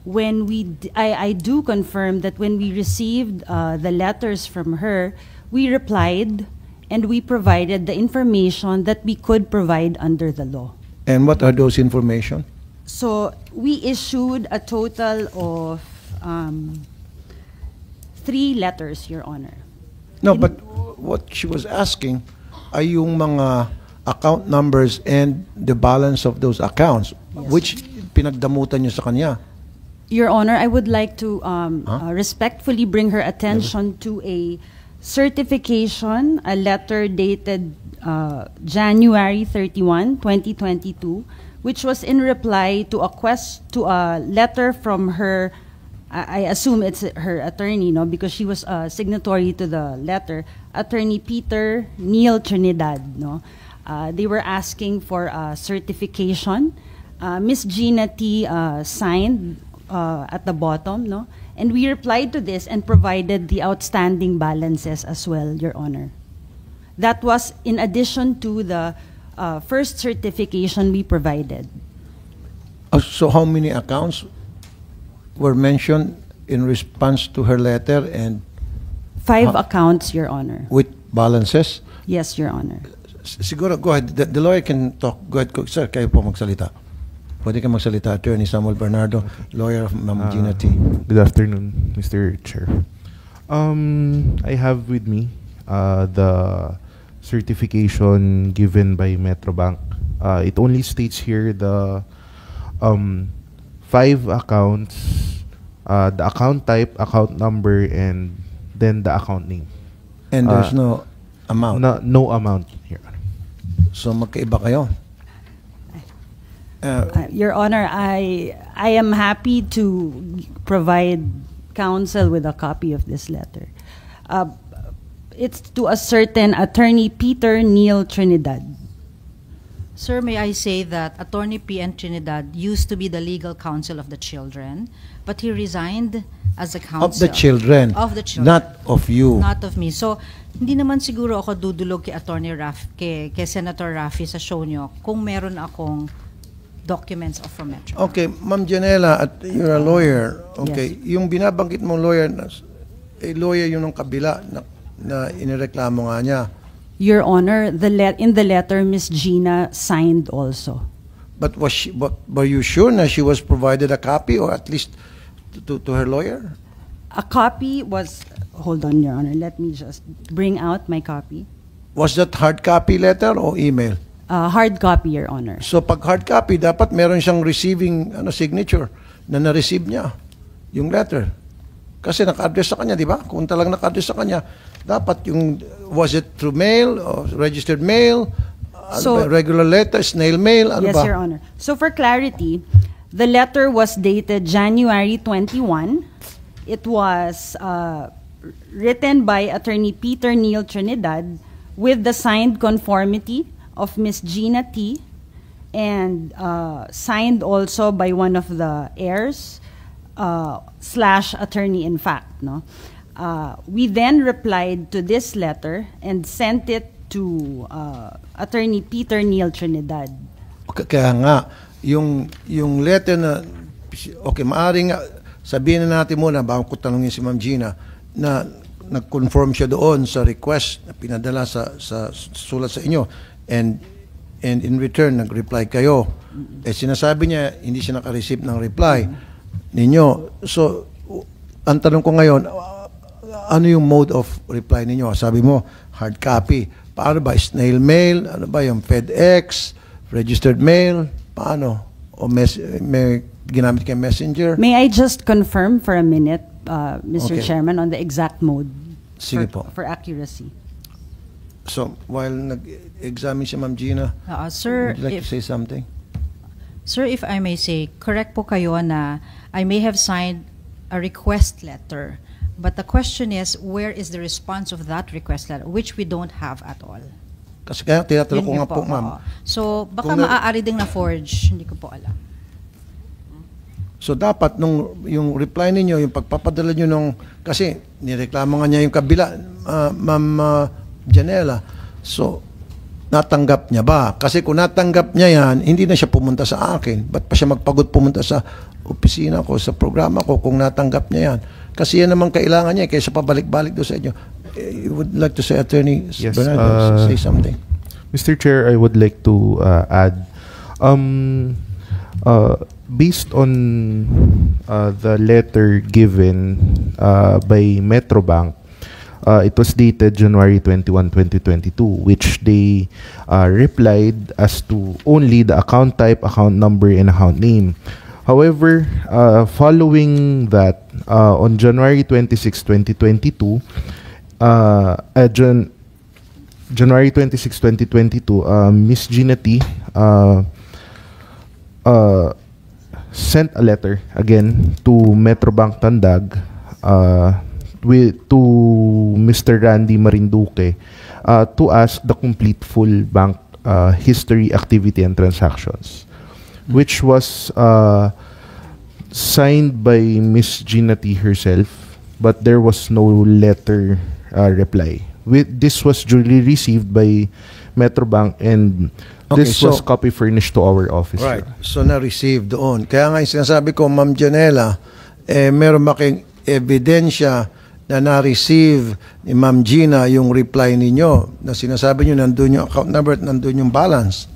when I do confirm that when we received the letters from her, we replied and we provided the information that we could provide under the law. And what are those information? So we issued a total of 3 letters, Your Honor. No, but what she was asking ay yung mga account numbers and the balance of those accounts, which pinagdamutan nyo sa kanya. Your Honor, I would like to respectfully bring her attention to a certification, a letter dated January 31, 2022, which was in reply to a letter from her. I assume it's her attorney, because she was signatory to the letter, Attorney Peter Neil Trinidad. They were asking for a certification. Ms. Gina T. signed at the bottom, and we replied to this and provided the outstanding balances as well, Your Honor. That was in addition to the first certification we provided. So how many accounts were mentioned in response to her letter and 5 accounts, Your Honor. with balances? Yes, Your Honor. Siguro, go ahead. The lawyer can talk. Go ahead, sir, kayo po magsalita. Pwede ka magsalita, Attorney Samuel Bernardo, lawyer of Ma'am Gina T. Good afternoon, Mr. Chair. I have with me the certification given by Metrobank. It only states here the 5 accounts, the account type, account number, and then the account name. And there's no amount? No amount here. So magkaiba kayo? Your Honor, I am happy to provide counsel with a copy of this letter. It's to a certain Attorney Peter Neil Trinidad. Sir, may I say that Attorney P.N. Trinidad used to be the legal counsel of the children, but he resigned as a counsel. Of the children? Of the children. Not of you? Not of me. So, hindi naman siguro ako dudulog kay Attorney kay Senator Raffy sa show nyo kung meron akong documents of from Metro. Okay, Ma'am Janela, at you're a lawyer. Okay, yes. Yung binabanggit mong lawyer, lawyer yung ng kabila na inireklamo nga niya. Your Honor, in the letter, Ms. Gina signed also. But were you sure na she was provided a copy or at least to her lawyer? A copy was, hold on, Your Honor, let me just bring out my copy. Was that hard copy letter or email? Hard copy, Your Honor. So pag hard copy, dapat meron siyang receiving signature na na-receive niya yung letter. Kasi naka-address sa kanya, di ba? Kung talagang naka-address sa kanya, dapat yung, was it through mail or registered mail? So, regular letter, snail mail? Ano yes, ba? Your Honor. So for clarity, the letter was dated January 21. It was written by Attorney Peter Neil Trinidad with the signed conformity of Ms. Gina T. and signed also by one of the heirs / attorney in fact. We then replied to this letter and sent it to Attorney Peter Neil Trinidad. Kaya nga, yung letter na, okay, maaaring sabihin na natin muna, bago ko tanongin si Ma'am Gina, na nag-conform siya doon sa request na pinadala sa sulat sa inyo, and in return, nag-reply kayo. Sinasabi niya, hindi siya naka-receive ng reply ninyo. So, ang tanong ko ngayon, ano yung mode of reply ninyo? Sabi mo, hard copy. Paano ba? Snail mail? Ano ba yung FedEx? Registered mail? Paano? O may ginamit kayong messenger? May I just confirm for a minute, Mr. Okay. Chairman, on the exact mode Sige po. for accuracy? So, while nag-examine si Ma'am Gina, Sir, would you like to say something? Sir, if I may say, correct po kayo na I may have signed a request letter, but the question is, where is the response of that request letter, which we don't have at all. Kasi kaya tinatanong ko Yun nga po, ma'am. oo. So, baka Kung maaari ding na-forge, hindi ko po alam. So dapat yung reply ninyo, yung pagpapadala nyo nung, kasi nireklamo nga niya yung kabila, Ma'am Janela. So, natanggap niya ba? Kasi kung natanggap niya yan, hindi na siya pumunta sa akin. Ba't pa siya magpagod pumunta sa opisina ko, sa programa ko, kung natanggap niya yan? Kasi yan naman kailangan niya, kaysa pabalik-balik doon sa inyo. You would like to say, Attorney Bernardo, say something? Mr. Chair, I would like to add, based on the letter given by Metrobank, it was dated January 21, 2022, which they replied as to only the account type, account number, and account name. However, following that, on January 26, 2022, January 26, 2022, Ms. Gina T sent a letter again to Metrobank Tandag to Mr. Randy Marinduque to ask the complete full bank history, activity, and transactions, which was signed by Ms. Gina T herself, but there was no letter reply. This was duly received by Metrobank, and this was copy furnished to our office. Right. So, na-receive doon. Kaya nga yung sinasabi ko, Ma'am Janela, meron ba kayong ebidensya na na-receive ni Ma'am Gina yung reply ninyo na sinasabi nyo nandun yung account number at nandun yung balance?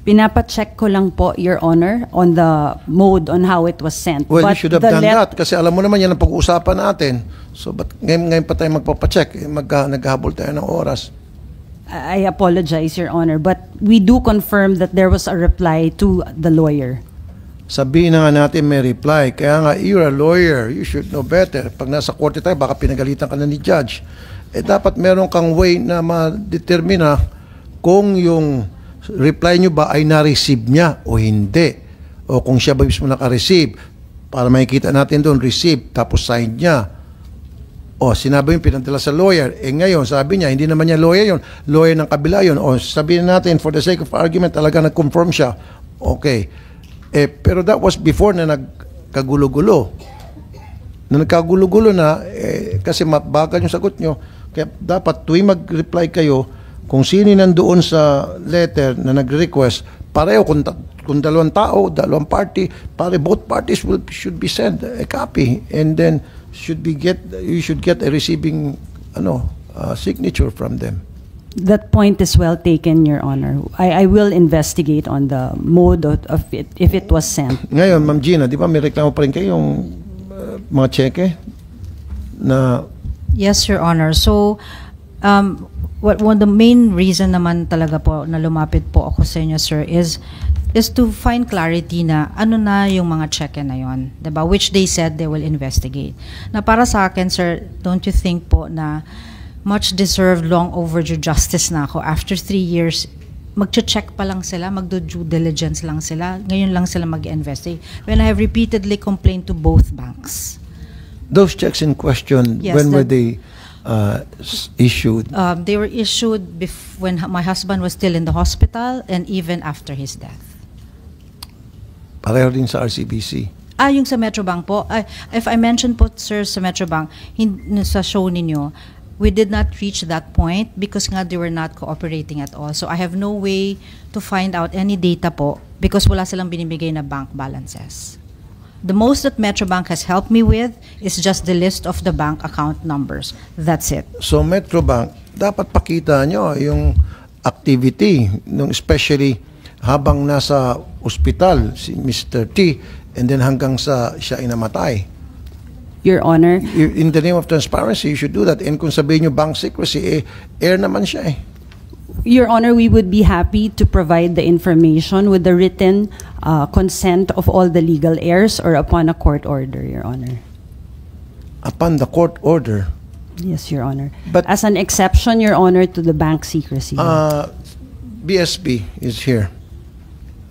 Pinapacheck ko lang po, Your Honor, on the mode on how it was sent. Well, But you should have done that kasi alam mo naman yan ang pag-uusapan natin. So, but ngayon pa tayo magpapacheck? Naghahabol tayo ng oras. I apologize, Your Honor, but we do confirm that there was a reply to the lawyer. Sabihin na nga natin may reply. Kaya nga, you're a lawyer. You should know better. Pag nasa korte tayo, baka pinagalitan ka na ni judge. Dapat meron kang way na ma-determina kung yung reply nyo ba ay na-receive niya o hindi. O kung siya ba mismo naka-receive. Para makikita natin doon, receive, tapos sign niya. O, sinabi yung pinadala sa lawyer. Ngayon, sabi niya, hindi naman niya lawyer yun. Lawyer ng kabila yun. O, sabihin natin, for the sake of argument, talaga nag-confirm siya. Okay. Pero that was before na nagkagulo-gulo. Na nagkagulo-gulo na, kasi mabagal yung sagot nyo. Kaya dapat tuwing mag-reply kayo, kung sino nandoon sa letter na nag-request, pareho, kung dalawang tao, dalawang party, both parties should be sent a copy. And then, you should get a receiving signature from them. That point is well taken, Your Honor. I will investigate on the mode of it, if it was sent. Ngayon, Ma'am Gina, di ba may reklamo pa rin kayong mga cheque na... Yes, Your Honor. So, one the main reason naman talaga po na lumapit po ako sa inyo, sir, is to find clarity na ano na yung mga cheque na yon, diba? Which they said they will investigate. Na para sa akin, sir, don't you think po na much deserved, long overdue justice na ako? After 3 years, magche-check pa lang sila, magdo-due diligence lang sila, ngayon lang sila mag-investigate. When I have repeatedly complained to both banks. Those checks in question, yes, when were they issued? They were issued when my husband was still in the hospital and even after his death. Pareho din sa RCBC. Yung sa Metrobank po. If I mentioned po, sir, sa Metrobank, sa show ninyo, we did not reach that point because nga they were not cooperating at all. So I have no way to find out any data po because wala silang binibigay na bank balances. The most that Metrobank has helped me with is just the list of the bank account numbers. That's it. So Metrobank, dapat pakita nyo yung activity, especially habang nasa ospital si Mr. T and then hanggang sa siya ay namatay. Your Honor, In the name of transparency, you should do that. And kung sabihin nyo bank secrecy, air naman siya eh. Your Honor, we would be happy to provide the information with the written consent of all the legal heirs or upon a court order, Your Honor. Upon the court order. Yes, Your Honor. But- as an exception, Your Honor, to the bank secrecy. BSP is here.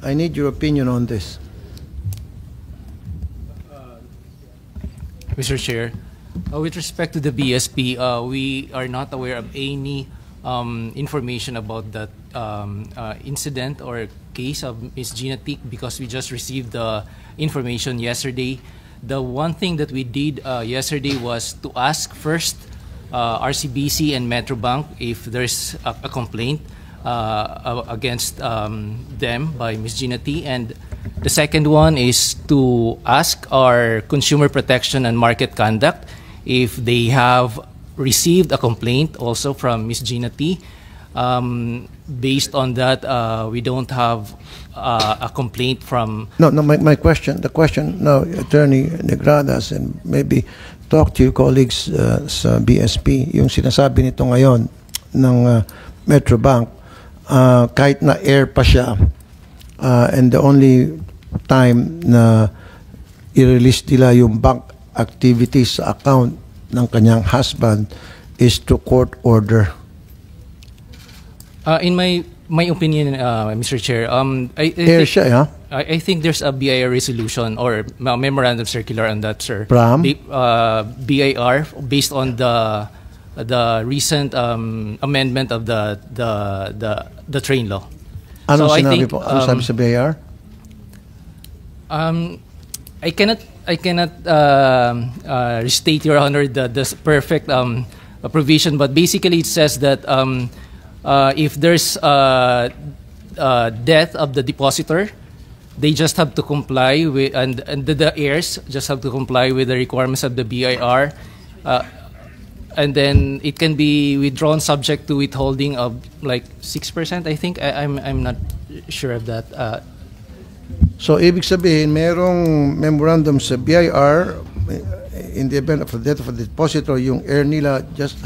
I need your opinion on this. Mr. Chair, with respect to the BSP, we are not aware of any information about that incident or case of Ms. Gina Tick because we just received the information yesterday. The one thing that we did yesterday was to ask first RCBC and Metrobank if there's a complaint against them by Ms. Gina T. And the second one is to ask our Consumer Protection and Market Conduct if they have received a complaint also from Ms. Gina T. Based on that, we don't have a complaint from... No, my question, the question now, Attorney Negradas, and maybe talk to your colleagues sa BSP, yung sinasabi nito ngayon ng Metrobank, kahit na air pa siya, and the only time na i-release nila yung bank activities sa account ng kanyang husband is to court order. In my opinion, Mr. Chair, I think there's a BIR resolution or memorandum circular on that, sir. From? BIR, based on the recent amendment of the train law. Ano so sinabi po? Ano sabi sa BIR? I cannot restate, Your Honor, the perfect provision, but basically it says that if there's death of the depositor, they just have to comply with, and the heirs just have to comply with the requirements of the BIR, and then it can be withdrawn subject to withholding of like 6%. I think I'm not sure of that. So ibig sabihin, merong memorandum sa BIR in the event of the death of the depositor, yung heir nila just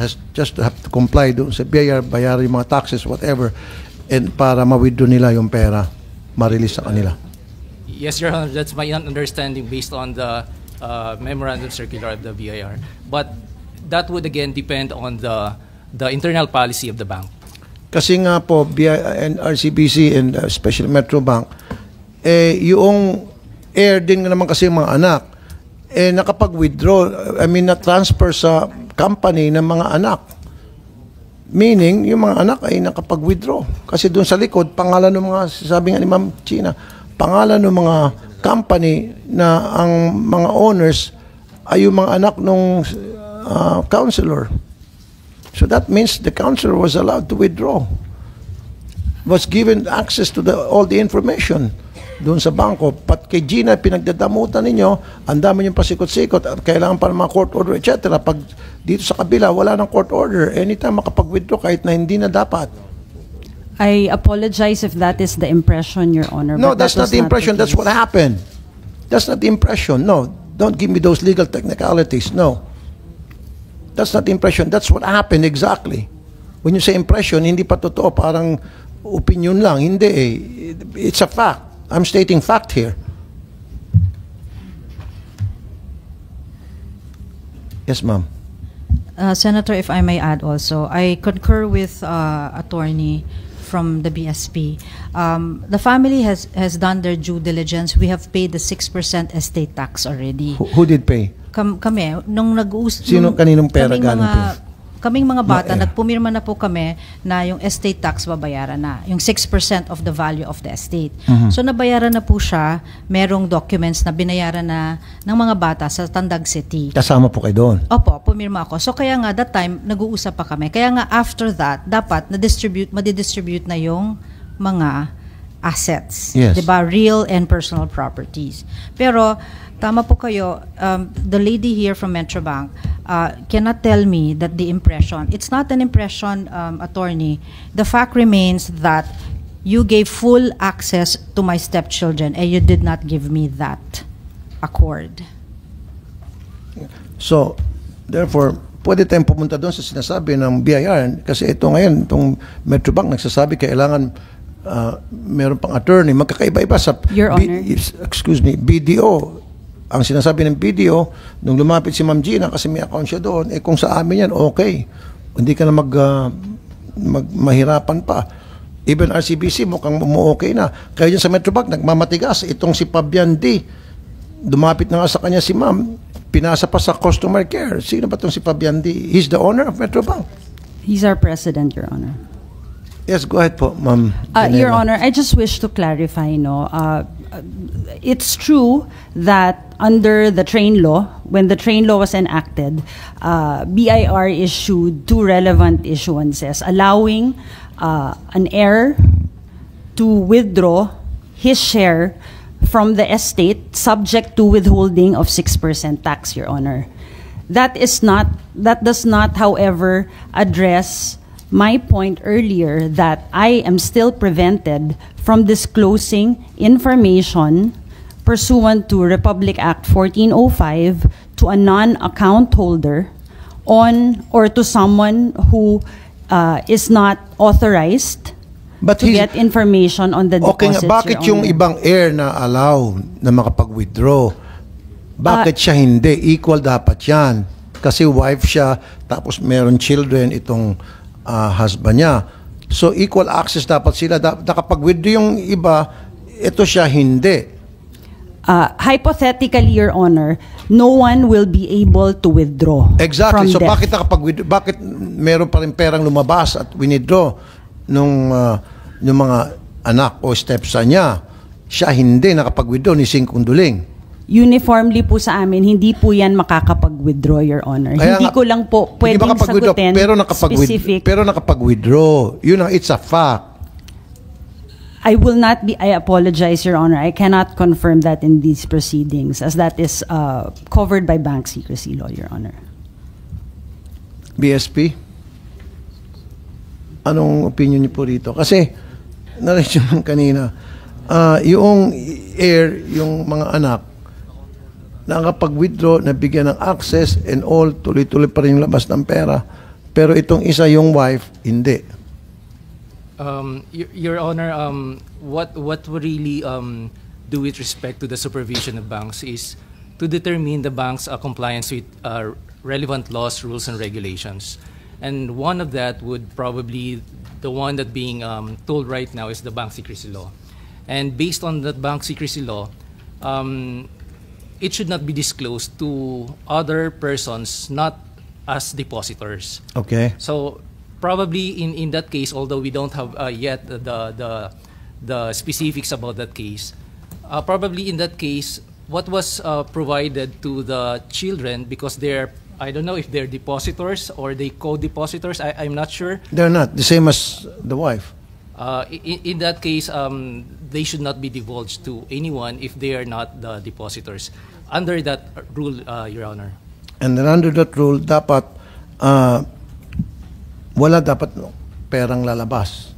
to have to comply doon sa BIR, bayaran yung mga taxes, whatever, and para ma-withdraw nila yung pera, ma-release sa kanila. Yes, Your Honor, that's my understanding based on the memorandum circular of the BIR. But that would again depend on the internal policy of the bank. Kasi nga po, and RCBC and especially Metrobank, yung heir din naman kasi yung mga anak, nakapag-withdraw, na-transfer sa company ng mga anak. Meaning, yung mga anak ay nakapag-withdraw. Kasi doon sa likod, pangalan ng mga, sabi nga ni Ma'am Gina, pangalan ng mga company na ang mga owners ay yung mga anak ng counselor. So that means the counselor was allowed to withdraw. Was given access to all the information doon sa bangko. Pat kay Gina, pinagdadamutan ninyo, ang dami niyong pasikot-sikot, kailangan pa ng mga court order, etc. Pag dito sa kabila, wala ng court order. Anytime makapag-withdraw kahit na hindi na dapat. I apologize if that is the impression, Your Honor. No, but that's that not was the impression. That's what happened. That's not the impression. No, don't give me those legal technicalities. No. That's not the impression. That's what happened exactly. When you say impression, hindi pa totoo, parang opinion lang. Hindi eh. It's a fact. I'm stating fact here. Yes, ma'am. Senator, if I may add also, I concur with attorney from the BSP. The family has done their due diligence. We have paid the 6% estate tax already. Who did pay? Kami, nung nag-uus... Sino kaninong pera galing pay? Kaming mga bata, nagpumirma na po kami na yung estate tax babayaran na. Yung 6% of the value of the estate. So nabayaran na po siya, merong documents na binayaran na ng mga bata sa Tandag City. Kasama po kayo doon? Opo, pumirma ako. So kaya nga, that time, nag-uusap pa kami. Kaya nga, after that, dapat madidistribute na yung mga assets. Yes. Diba? Real and personal properties. Pero, tama po kayo, the lady here from Metrobank cannot tell me that the impression, it's not an impression, attorney. The fact remains that you gave full access to my stepchildren and you did not give me that accord. So, therefore, pwede tayong pumunta doon sa sinasabi ng BIR kasi ito ngayon, itong Metrobank nagsasabi kailangan meron pang attorney. Magkakaiba-iba sa Your Honor. BDO. Ang sinasabi ng BDO, nung lumapit si Ma'am Gina kasi may account siya doon, kung sa amin yan, okay. Hindi ka na mahirapan pa. Even RCBC mukhang okay na. Kaya dyan sa Metrobank, nagmamatigas. Itong si Fabian D. Dumapit na nga sa kanya si Ma'am. Pinasa pa sa customer care. Sino ba itong si Fabian D? He's the owner of Metrobank. He's our president, Your Honor. Yes, go ahead po, Ma'am. Your Honor, I just wish to clarify, it's true that under the train law, when the train law was enacted, BIR issued two relevant issuances, allowing an heir to withdraw his share from the estate subject to withholding of 6% tax, Your Honor. That does not, however, address my point earlier that I am still prevented from disclosing information pursuant to Republic Act 1405 to a non-account holder on or to someone who is not authorized to get information on the deposits, bakit Your yung Honor. ibang heir na allow na makapag-withdraw? Bakit siya hindi? Equal dapat yan. Kasi wife siya, tapos meron children itong husband niya. So equal access dapat sila. Nakapag-withdraw yung iba, ito siya hindi. Hypothetically, Your Honor, no one will be able to withdraw Exactly. from So death. bakit meron pa rin perang lumabas at withdraw nung mga anak o stepson niya? Siya hindi nakapag-withdraw ni Sing Kunduling. Uniformly po sa amin, hindi po yan makakapag-withdraw, Your Honor. Kaya Hindi nga, ko lang po hindi pwedeng makapag-withdraw, sagutin specific. pero nakapag-withdraw. Yun ang, it's a fact. I apologize, Your Honor. I cannot confirm that in these proceedings as that is covered by bank secrecy law, Your Honor. BSP? Anong opinion niyo po rito? Kasi, narinig nyo kanina, yung heir, yung mga anak, nakapag-withdraw, nabigyan ng access and all, tuloy-tuloy pa rin yung labas ng pera. Pero itong isa, yung wife, hindi. Your Honor, what we really do with respect to the supervision of banks is to determine the bank's compliance with relevant laws, rules, and regulations. And one of that would probably, the one that being told right now is the bank secrecy law. And based on that bank secrecy law, it should not be disclosed to other persons, not as depositors. Okay. So probably in that case, although we don't have yet the specifics about that case, probably in that case, what was provided to the children, because they're, I don't know if they're depositors or they co-depositors, I'm not sure. They're not. The same as the wife. In that case, they should not be divulged to anyone if they are not the depositors. Under that rule, Your Honor. And then under that rule, dapat wala dapat perang lalabas.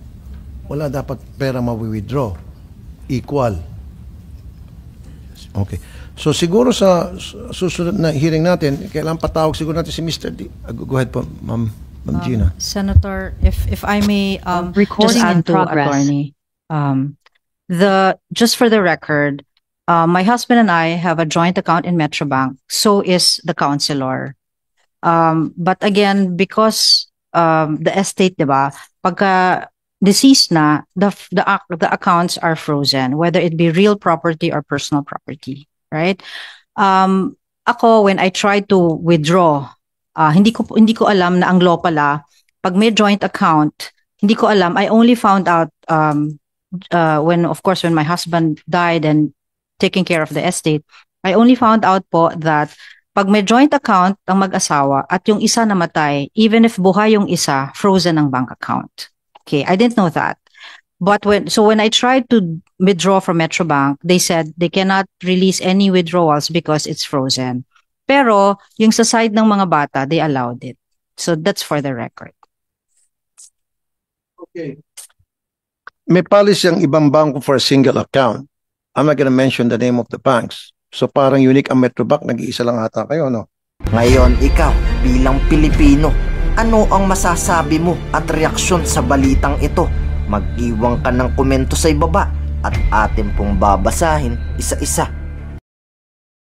Wala dapat perang ma-withdraw. Equal. Okay. So siguro sa susunod na hearing natin, kailangan patawag siguro natin si Mr. D. Go ahead po, Ma'am Gina. Senator, if I may recording just add in to progress. Attorney, just for the record, my husband and I have a joint account in Metrobank. So is the counselor. But again, because the estate, diba, pagka deceased na, the accounts are frozen, whether it be real property or personal property, right? Ako, when I tried to withdraw, hindi ko alam na ang law pala, pag may joint account, hindi ko alam. I only found out when my husband died and taking care of the estate, I only found out po that pag may joint account ang mag-asawa at yung isa namatay, even if buhay yung isa, frozen ang bank account. Okay, I didn't know that. But when I tried to withdraw from Metrobank, they said they cannot release any withdrawals because it's frozen. Pero yung sa side ng mga bata, they allowed it. So that's for the record. Okay. May policy ang ibang bangko for a single account. I'm not gonna mention the name of the banks. So parang unique ang Metrobank, nag-iisa lang ata kayo, no? Ngayon ikaw, bilang Pilipino, ano ang masasabi mo at reaksyon sa balitang ito? Mag-iwan ka ng komento sa ibaba at atin pong babasahin isa-isa.